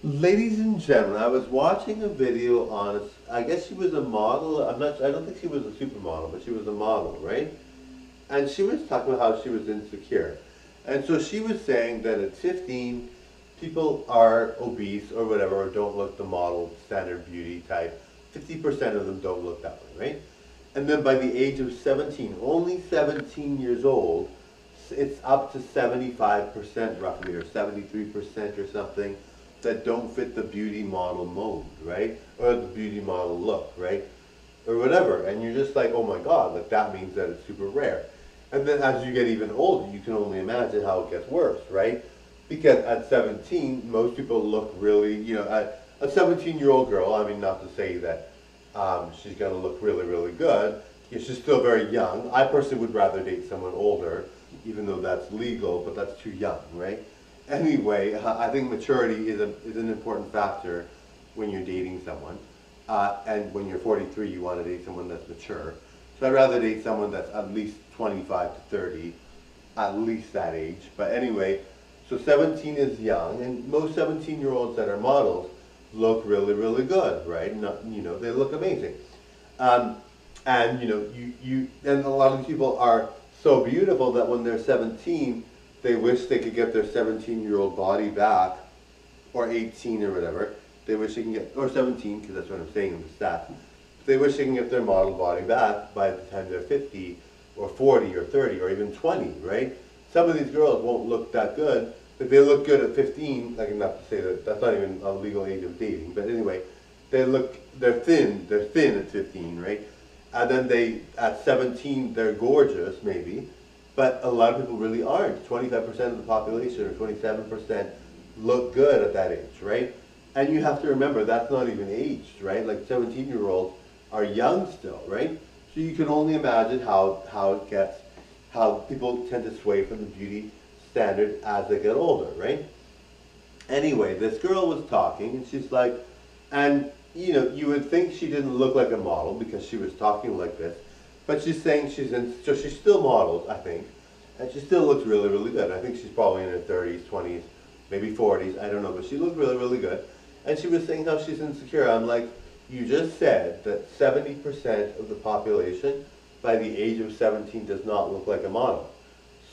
Ladies and gentlemen, I was watching a video on, I guess she was a model. I don't think she was a supermodel, but she was a model, right? And she was talking about how she was insecure. And so she was saying that at 15, people are obese or whatever, or don't look the model standard beauty type. 50% of them don't look that way, right? And then by the age of 17, only 17 years old, it's up to 75% roughly, or 73% or something, that don't fit the beauty model mode, right? Or the beauty model look, right? Or whatever. And you're just like, oh my God, like that means that it's super rare. And then as you get even older, you can only imagine how it gets worse, right? Because at 17, most people look really, a 17-year-old girl, I mean, not to say that she's going to look really, really good. She's still very young. I personally would rather date someone older, even though that's legal, but that's too young, right? Anyway, I think maturity is an important factor when you're dating someone. And when you're 43, you want to date someone that's mature. So I'd rather date someone that's at least 25 to 30, at least that age. But anyway, so 17 is young, and most 17-year-olds that are models look really, really good, right? Not, they look amazing. Um, and and a lot of these people are so beautiful that when they're 17, they wish they could get their 17-year-old body back, or 18 or whatever. They wish they can get, or 17, because that's what I'm saying in the stats. They wish they can get their model body back by the time they're 50, or 40, or 30, or even 20, right? Some of these girls won't look that good, but they look good at 15. Like, not to say that that's not even a legal age of dating, but anyway, they're thin at 15, right? And then at 17, they're gorgeous, maybe, but a lot of people really aren't. 25% of the population, or 27%, look good at that age, right? And you have to remember, that's not even aged, right? Like 17-year-olds are young still, right? So you can only imagine how people tend to sway from the beauty standard as they get older, right? Anyway, this girl was talking, and she's like, and you would think she didn't look like a model because she was talking like this, but she's saying so she still models, I think, and she still looks really, really good. I think she's probably in her 30s, 20s, maybe 40s, I don't know, but she looked really, really good. And she was saying how she's insecure. I'm like, you just said that 70% of the population by the age of 17 does not look like a model.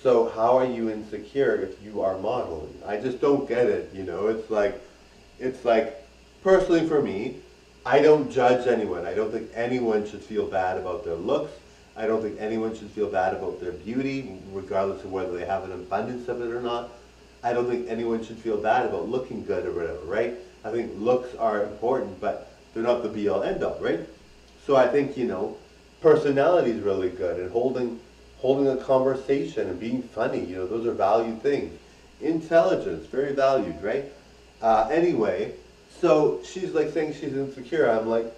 So how are you insecure if you are modeling? I just don't get it, it's like, personally for me, I don't judge anyone. I don't think anyone should feel bad about their looks. I don't think anyone should feel bad about their beauty, regardless of whether they have an abundance of it or not. I don't think anyone should feel bad about looking good or whatever, right? I think looks are important, but they're not the be-all, end-all, right? So I think, personality is really good, and holding a conversation and being funny, those are valued things. Intelligence, very valued, right? Anyway, so she's like saying she's insecure. I'm like,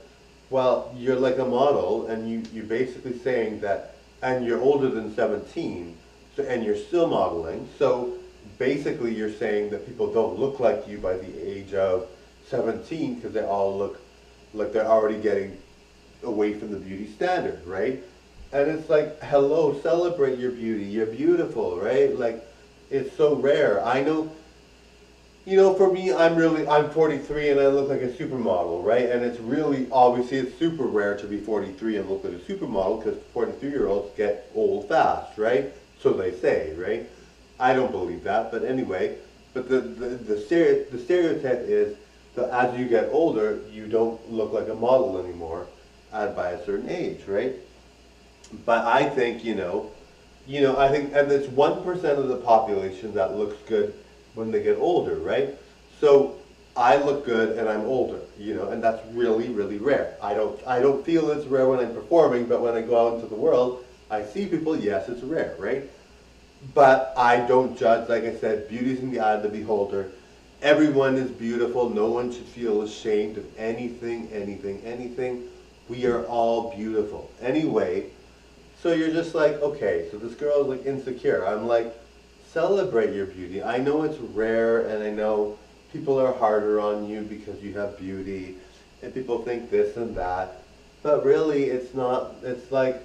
well, you're like a model, and you're basically saying that, and you're older than 17, so, and you're still modeling, so basically you're saying that people don't look like you by the age of 17 because they all look like they're already getting away from the beauty standard, right? And it's like, hello, celebrate your beauty. You're beautiful, right? Like, it's so rare. I know, for me, I'm 43 and I look like a supermodel, right? And it's really, obviously, it's super rare to be 43 and look like a supermodel because 43-year-olds get old fast, right? So they say, right? I don't believe that, but anyway, but the stereotype is that as you get older, you don't look like a model anymore by a certain age, right? But I think, I think, and it's 1% of the population that looks good when they get older, right? So I look good and I'm older, and that's really, really rare. I don't feel it's rare when I'm performing, but when I go out into the world, I see people, yes, it's rare, right? But I don't judge, like I said, beauty's in the eye of the beholder. Everyone is beautiful. No one should feel ashamed of anything, anything, anything. We are all beautiful. Anyway, so you're just like, okay, so this girl is like insecure. I'm like, celebrate your beauty. I know it's rare, and I know people are harder on you because you have beauty, and people think this and that. But really, it's not, it's like,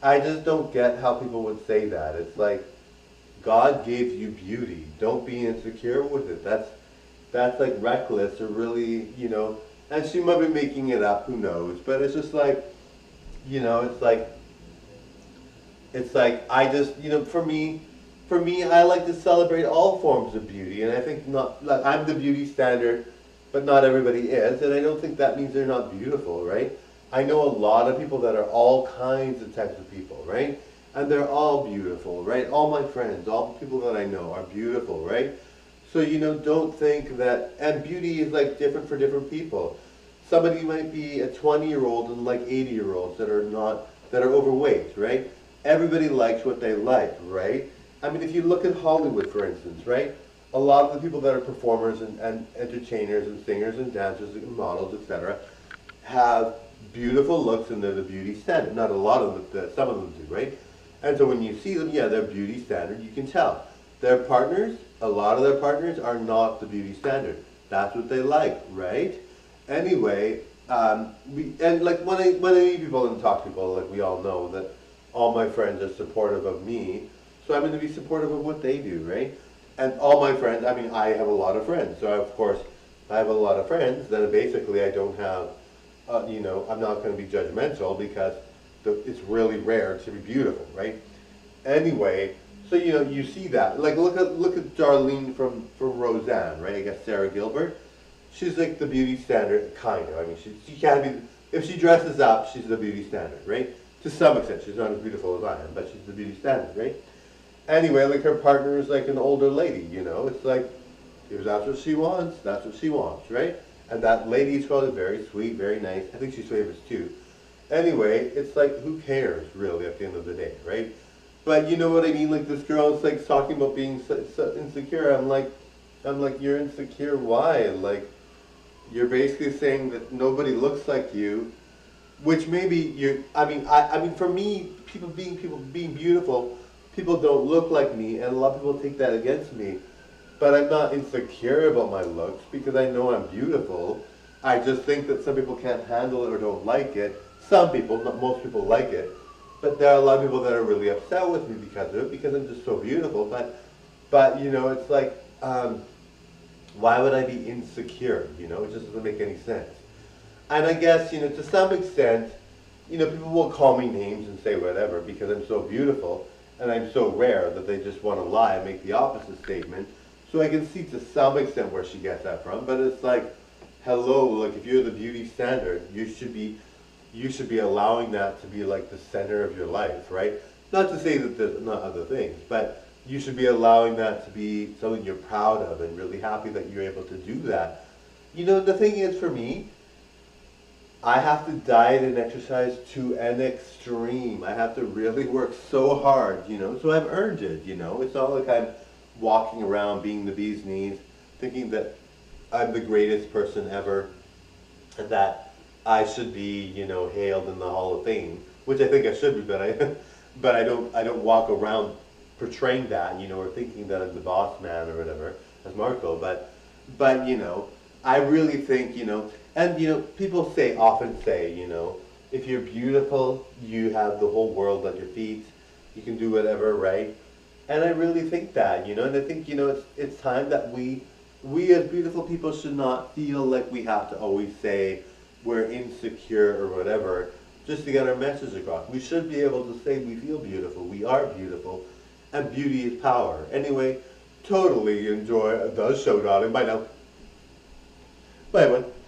I just don't get how people would say that. It's like, God gave you beauty. Don't be insecure with it. that's like reckless or really, and she might be making it up, who knows? But it's just like, it's like I just, for me, I like to celebrate all forms of beauty, and I think not like I'm the beauty standard, but not everybody is, and I don't think that means they're not beautiful, right? I know a lot of people that are all kinds of types of people, right? And they're all beautiful, right? All my friends, all the people that I know are beautiful, right? So, don't think that, and beauty is like different for different people. Somebody might be a 20-year-old and like 80-year-olds that are not, that are overweight, right? Everybody likes what they like, right? I mean, if you look at Hollywood, for instance, right? A lot of the people that are performers and entertainers and singers and dancers and models, etc., have beautiful looks and they're the beauty standard. Not a lot of them, some of them do, right? And so when you see them, yeah, they're beauty standard, you can tell. Their partners, a lot of their partners are not the beauty standard. That's what they like, right? Anyway, and like when I meet people and talk to people, like we all know that all my friends are supportive of me, so I'm going to be supportive of what they do, right? And all my friends, I mean, I have a lot of friends, so of course I have a lot of friends, then basically I don't have, I'm not going to be judgmental because it's really rare to be beautiful, right? Anyway, so you see that. Like look at Darlene from Roseanne, right? I guess Sarah Gilbert. She's like the beauty standard, kind of. I mean, she can be, if she dresses up, she's the beauty standard, right? To some extent, she's not as beautiful as I am, but she's the beauty standard, right? Anyway, like her partner is like an older lady, It's like, if that's what she wants, that's what she wants, right? And that lady is probably very sweet, very nice. I think she's famous too. Anyway, it's like, who cares, really, at the end of the day, right? But you know what I mean? Like this girl is like talking about being so insecure. I'm like, you're insecure. Why? Like, you're basically saying that nobody looks like you, which maybe you. I mean, for me, people being beautiful, people don't look like me, and a lot of people take that against me. But I'm not insecure about my looks because I know I'm beautiful. I just think that some people can't handle it or don't like it. Some people, not most people, like it. But there are a lot of people that are really upset with me because of it, because I'm just so beautiful. But it's like, why would I be insecure? It just doesn't make any sense. And I guess, to some extent, people will call me names and say whatever because I'm so beautiful and I'm so rare that they just want to lie and make the opposite statement. So I can see to some extent where she gets that from. But it's like, hello, like if you're the beauty standard, you should be allowing that to be like the center of your life, right? Not to say that there's not other things, but you should be allowing that to be something you're proud of and really happy that you're able to do that. The thing is for me, I have to diet and exercise to an extreme. I have to really work so hard, so I've earned it, It's not like I'm walking around being the bee's knees, thinking that I'm the greatest person ever, and that I should be, hailed in the Hall of Fame, which I think I should be, but I don't walk around portraying that, or thinking that I'm the boss man or whatever, as Marco, but I really think, and people often say, if you're beautiful, you have the whole world at your feet, you can do whatever, right? And I really think that, and I think, it's time that we as beautiful people should not feel like we have to always say we're insecure or whatever, just to get our message across. We should be able to say we feel beautiful, we are beautiful, and beauty is power. Anyway, totally enjoy the show, darling. Bye now. Bye, everyone.